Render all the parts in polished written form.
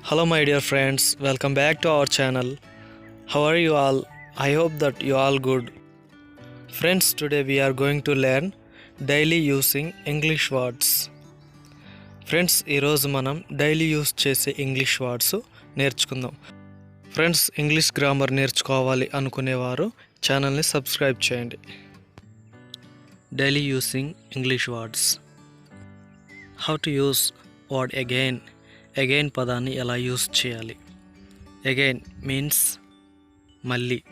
Hello, my dear friends. Welcome back to our channel. How are you all? I hope that you all good. Friends, today we are going to learn daily using English words. Friends ఈరోజు మనం daily use చేసే English words నేర్చుకుందాం. Friends, English grammar నేర్చుకోవాలి అనుకునేవారు ఛానల్ని subscribe చేయండి. Daily using English words. How to use word again. Again పదాన్ని ఎలా యూస్ చేయాలి. అగైన్ మీన్స్ మళ్ళీ.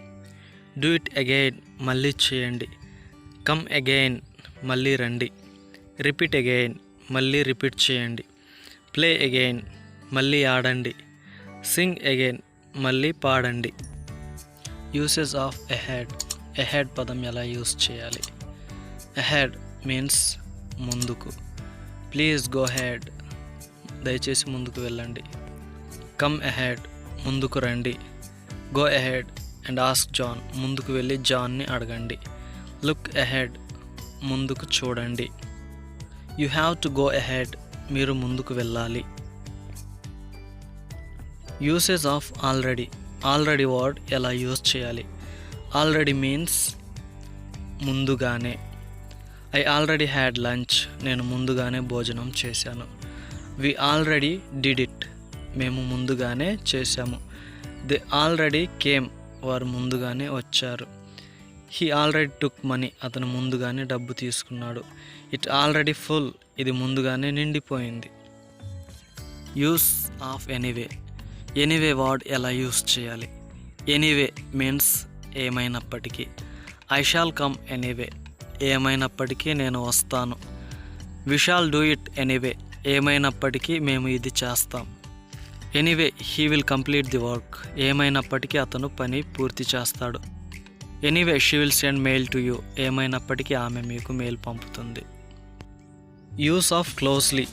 డూ ఇట్ అగైన్ మళ్ళీ చేయండి. కమ్ అగైన్ మళ్ళీ రండి. రిపీట్ అగైన్ మళ్ళీ రిపీట్ చేయండి. ప్లే అగైన్ మళ్ళీ ఆడండి. సింగ్ అగైన్ మళ్ళీ పాడండి. Uses of ahead. అహెడ్ పదం ఎలా యూస్ చేయాలి. అహెడ్ మీన్స్ ముందుకు. ప్లీజ్ గో హెడ్ దయచేసి ముందుకు వెళ్ళండి. కమ్ అహెడ్ ముందుకు రండి. Go ahead and ask John ముందుకు వెళ్ళి జాన్ని అడగండి. లుక్ అహెడ్ ముందుకు చూడండి. You have to go ahead మీరు ముందుకు వెళ్ళాలి. Uses of already. Already word ఎలా యూస్ చేయాలి. ఆల్రెడీ మీన్స్ ముందుగానే. ఐ ఆల్రెడీ హ్యాడ్ లంచ్ నేను ముందుగానే భోజనం చేశాను. వి ఆల్రెడీ డిడ్ ఇట్ మేము ముందుగానే చేశాము. దే ఆల్రెడీ కేమ్ వారు ముందుగానే వచ్చారు. హీ ఆల్రెడీ టుక్ మనీ అతను ముందుగానే డబ్బు తీసుకున్నాడు. ఇట్ ఆల్రెడీ ఫుల్ ఇది ముందుగానే నిండిపోయింది. Use of anyway. Anyway word ఎలా యూస్ చేయాలి. ఎనీవే మీన్స్ ఏమైనప్పటికీ. ఐ షాల్ కమ్ ఎనీవే ఏమైనప్పటికీ నేను వస్తాను. We shall do it anyway ఏమైనప్పటికీ మేము ఇది చేస్తాం. Anyway he will complete the work ఏమైనప్పటికీ అతను పని పూర్తి చేస్తాడు. Anyway she will send mail to you ఏమైనప్పటికీ ఆమె మీకు మెయిల్ పంపుతుంది. Use of closely.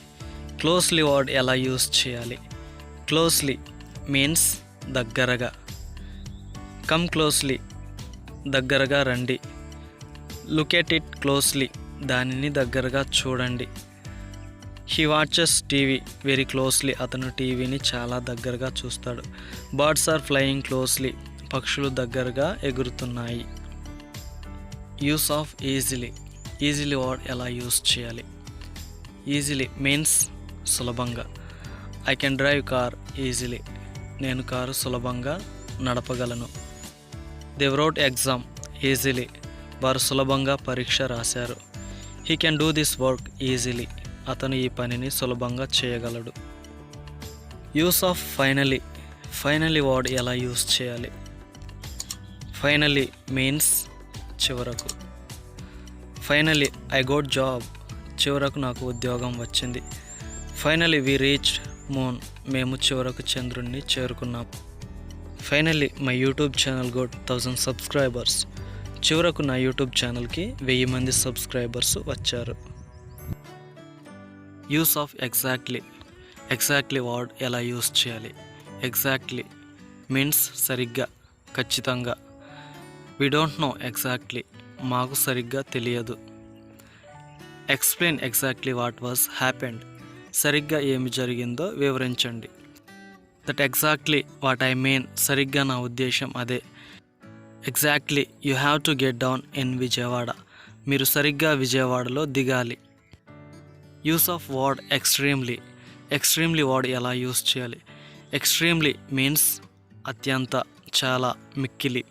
Closely word ఎలా యూస్ చేయాలి. క్లోజ్లీ మీన్స్ దగ్గరగా. కమ్ క్లోజ్లీ దగ్గరగా రండి. లుక్ ఎట్ ఇట్ క్లోజ్లీ దానిని దగ్గరగా చూడండి. He watches TV very closely అతను టీవీని చాలా దగ్గరగా చూస్తాడు. బర్డ్స్ ఆర్ ఫ్లయింగ్ క్లోజ్లీ పక్షులు దగ్గరగా ఎగురుతున్నాయి. Use of easily. Easily word ఎలా యూస్ చేయాలి. ఈజీలీ మీన్స్ సులభంగా. I can drive car easily నేను కారు సులభంగా నడపగలను. దే వ్రోట్ ఎగ్జామ్ ఈజీలీ వారు సులభంగా పరీక్ష రాశారు. He can do this work easily అతను ఈ పనిని సులభంగా చేయగలడు. Use of finally. Finally word ఎలా యూస్ చేయాలి. ఫైనలీ మీన్స్ చివరకు. ఫైనలీ ఐ గోట్ జాబ్ చివరకు నాకు ఉద్యోగం వచ్చింది. ఫైనలీ వి రీచ్ మూన్ మేము చివరకు చంద్రుణ్ణి చేరుకున్నాం. Finally my YouTube channel got 1000 subscribers చివరకు నా యూట్యూబ్ ఛానల్కి 1000 మంది సబ్స్క్రైబర్స్ వచ్చారు. Use of exactly. Exactly word ఎలా యూస్ చేయాలి. ఎగ్జాక్ట్లీ మీన్స్ సరిగ్గా ఖచ్చితంగా. వి డోంట్ నో ఎగ్జాక్ట్లీ మాకు సరిగ్గా తెలియదు. Explain exactly what was happened సరిగ్గా ఏమి జరిగిందో వివరించండి. That exactly what I mean సరిగ్గా నా ఉద్దేశం అదే. Exactly you have to get down in Vijayawada మీరు సరిగ్గా విజయవాడలో దిగాలి. Use of word extremely. Extremely word ఎలా యూస్ చేయాలి. ఎక్స్ట్రీమ్లీ మీన్స్ అత్యంత చాలా మిక్కిలి.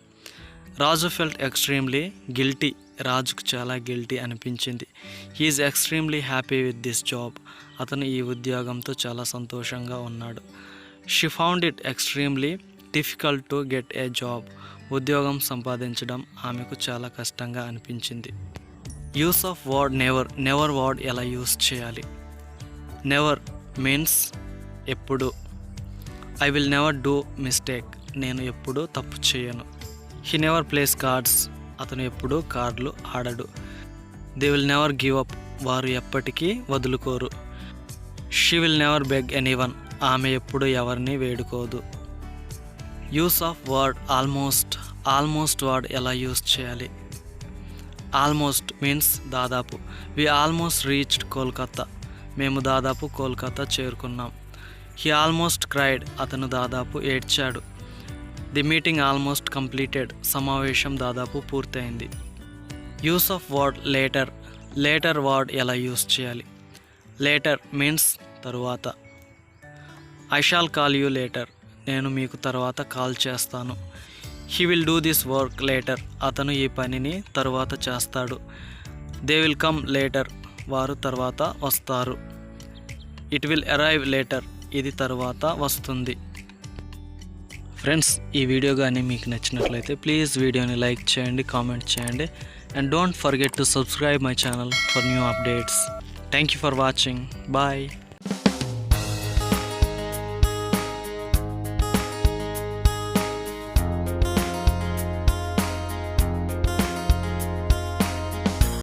రాజు ఫెల్ట్ ఎక్స్ట్రీమ్లీ గిల్టీ రాజుకు చాలా గిల్టీ అనిపించింది. He is extremely happy with this job అతను ఈ ఉద్యోగంతో చాలా సంతోషంగా ఉన్నాడు. She found it extremely difficult to get a job ఉద్యోగం సంపాదించడం ఆమెకు చాలా కష్టంగా అనిపించింది. Use of word never. Never word ఎలా యూస్ చేయాలి. నెవర్ మీన్స్ ఎప్పుడు. I will never do mistake నేను ఎప్పుడూ తప్పు చేయను. హీ నెవర్ ప్లేస్ కార్డ్స్ అతను ఎప్పుడూ కార్డులు ఆడడు. They will never give up వారు ఎప్పటికీ వదులుకోరు. She will never beg anyone ఆమె ఎప్పుడు ఎవరిని వేడుకోదు. Use of word almost. Almost word ఎలా యూస్ చేయాలి. ఆల్మోస్ట్ మీన్స్ దాదాపు. వి ఆల్మోస్ట్ రీచ్డ్ కోల్కతా మేము దాదాపు కోల్కతా చేరుకున్నాం. హీ ఆల్మోస్ట్ క్రైడ్, అతను దాదాపు ఏడ్చాడు. ది మీటింగ్ ఆల్మోస్ట్ కంప్లీటెడ్, సమావేశం దాదాపు పూర్తయింది. Use of word later. Later word ఎలా యూస్ చేయాలి? లేటర్ మీన్స్ తరువాత. I shall call you later, నేను మీకు తర్వాత కాల్ చేస్తాను. He will do this work later, అతను ఈ పనిని తరువాత చేస్తాడు. దే విల్ కమ్ లేటర్, వారు తర్వాత వస్తారు. ఇట్ విల్ అరైవ్ లేటర్, ఇది తర్వాత వస్తుంది. ఫ్రెండ్స్, ఈ వీడియో కానీ మీకు నచ్చినట్లయితే ప్లీజ్ వీడియోని లైక్ చేయండి, కామెంట్ చేయండి, and don't forget to subscribe my channel for new updates. Thank you for watching. Bye.